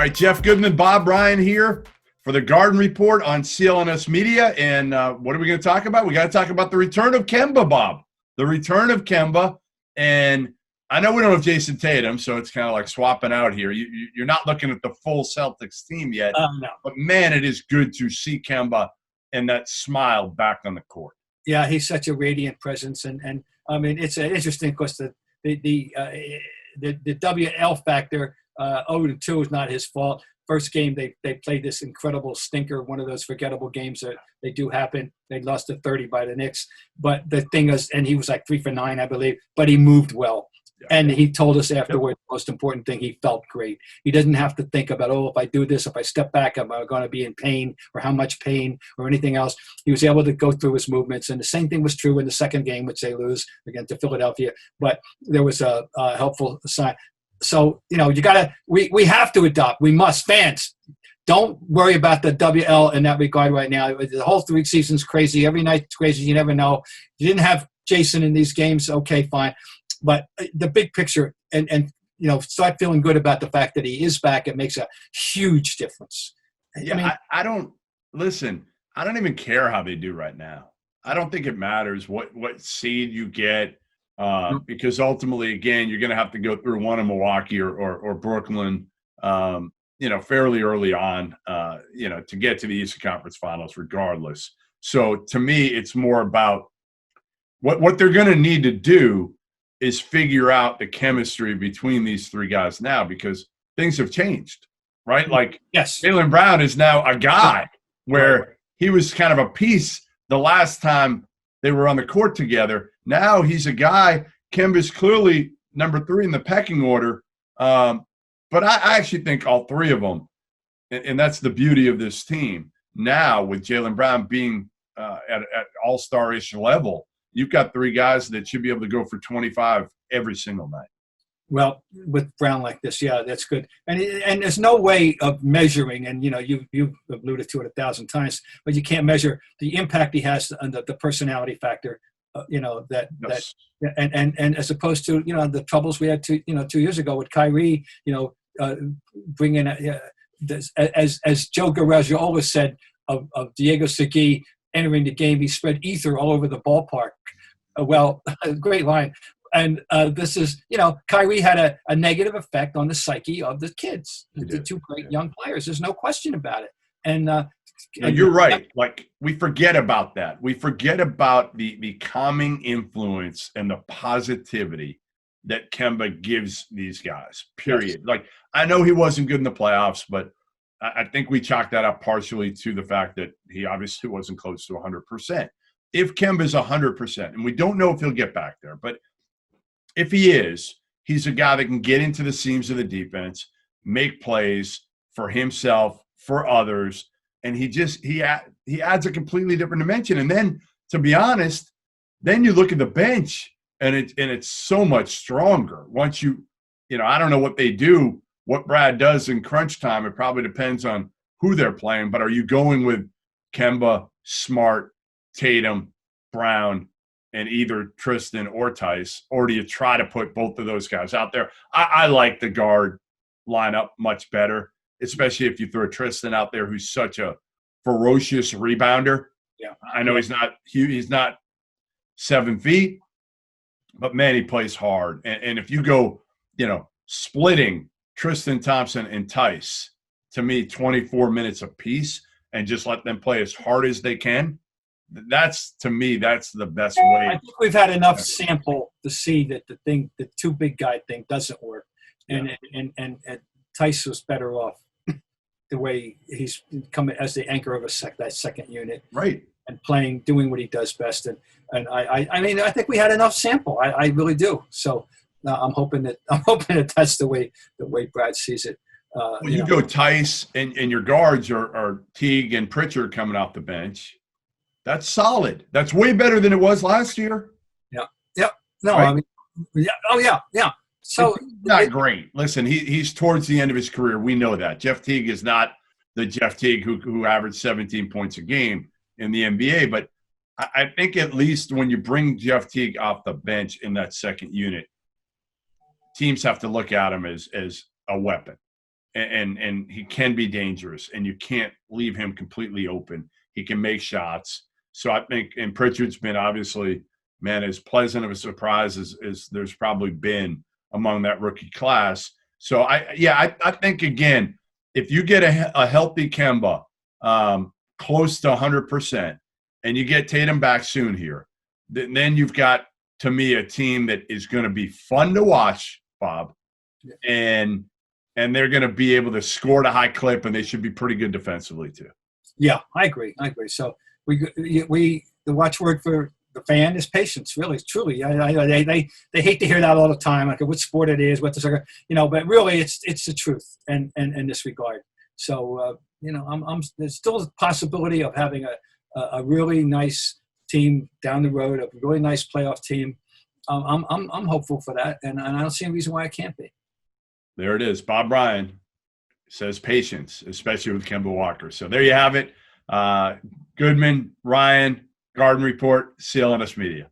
right, Jeff Goodman, Bob Ryan here for the Garden Report on CLNS Media. And what are we going to talk about? We got to talk about the return of Kemba, Bob. The return of Kemba. And I know we don't have Jason Tatum, so it's kind of like swapping out here. You're not looking at the full Celtics team yet. No. But, man, it is good to see Kemba and that smile back on the court. Yeah, he's such a radiant presence. And I mean, it's interesting because the WL factor, 0-2 is not his fault. First game, they played this incredible stinker, one of those forgettable games that they do happen. They lost to 30 by the Knicks. But the thing is, and he was like 3 for 9, I believe, but he moved well. And he told us afterward, the most important thing, he felt great. He doesn't have to think about, if I do this, if I step back, am I going to be in pain or how much pain or anything else. He was able to go through his movements. And the same thing was true in the second game, which they lose again to Philadelphia. But there was a helpful sign. So, we have to adopt. We must. Fans, don't worry about the WL in that regard right now. The whole 3 season's crazy. Every night's crazy. You never know. You didn't have Jason in these games. Okay, fine. But the big picture and start feeling good about the fact that he is back. It makes a huge difference. Yeah, I don't even care how they do right now. I don't think it matters what seed you get because ultimately, again, you're going to have to go through one in Milwaukee or Brooklyn, fairly early on, to get to the Eastern Conference Finals regardless. So to me, it's more about what they're going to need to do is figure out the chemistry between these 3 guys now because things have changed, right? Like, yes, Jaylen Brown is now a guy where he was kind of a piece the last time they were on the court together. Now he's a guy. Kemba's clearly number 3 in the pecking order. But I actually think all 3 of them, and that's the beauty of this team, now with Jaylen Brown being at all-star-ish level, you've got 3 guys that should be able to go for 25 every single night. Well, with Brown like this, yeah, that's good. And there's no way of measuring, and you've alluded to it 1,000 times, but you can't measure the impact he has on the personality factor. Yes. And as opposed to the troubles we had 2 years ago with Kyrie, bringing as Joe Garagiola said of Diego Segui entering the game, he spread ether all over the ballpark. Great line. And this is, Kyrie had a negative effect on the psyche of the kids, the 2 great young players. There's no question about it. And you're right. Like, we forget about that. We forget about the calming influence and the positivity that Kemba gives these guys, period. Yes. Like, I know he wasn't good in the playoffs, but I think we chalked that up partially to the fact that he obviously wasn't close to 100%. If Kemba's 100%, and we don't know if he'll get back there, but if he is, he's a guy that can get into the seams of the defense, make plays for himself, for others, and he adds a completely different dimension. And then, to be honest, then you look at the bench, and it's so much stronger. Once I don't know what they do. What Brad does in crunch time, it probably depends on who they're playing. But are you going with Kemba, Smart, Tatum, Brown, and either Tristan or Tice? Or do you try to put both of those guys out there? I like the guard lineup much better, especially if you throw Tristan out there who's such a ferocious rebounder. Yeah, I know he's not 7 feet, but, man, he plays hard. And if you go, splitting Tristan Thompson and Tice, to me, 24 minutes apiece, and just let them play as hard as they can. That's the best way. I think we've had enough sample to see that the 2 big guy thing doesn't work, and Tice was better off the way he's coming as the anchor of that second unit, right? And doing what he does best. And I think we had enough sample. I really do. So. I'm hoping that that's the way Brad sees it. You go Tice and your guards are Teague and Pritchard coming off the bench. That's solid. That's way better than it was last year. Yeah. No, right? I mean, yeah. Oh, yeah. So not great. Listen, he's towards the end of his career. We know that. Jeff Teague is not the Jeff Teague who averaged 17 points a game in the NBA. But I think at least when you bring Jeff Teague off the bench in that second unit, teams have to look at him as a weapon. and he can be dangerous, and you can't leave him completely open. He can make shots. So I think, and Pritchard's been obviously, man, as pleasant of a surprise as there's probably been among that rookie class. So I think, again, if you get a healthy Kemba, close to 100%, and you get Tatum back soon here, then you've got, to me, a team that is going to be fun to watch, Bob, and they're going to be able to score at a high clip, and they should be pretty good defensively too. Yeah, I agree. So the watchword for the fan is patience. Really, truly, they hate to hear that all the time, like what sport it is, what the soccer, but really, it's the truth, and in this regard. So there's still a possibility of having a really nice team down the road, a really nice playoff team. I'm hopeful for that, and I don't see any reason why I can't be. There it is. Bob Ryan says patience, especially with Kemba Walker. So there you have it. Goodman, Ryan, Garden Report, CLNS Media.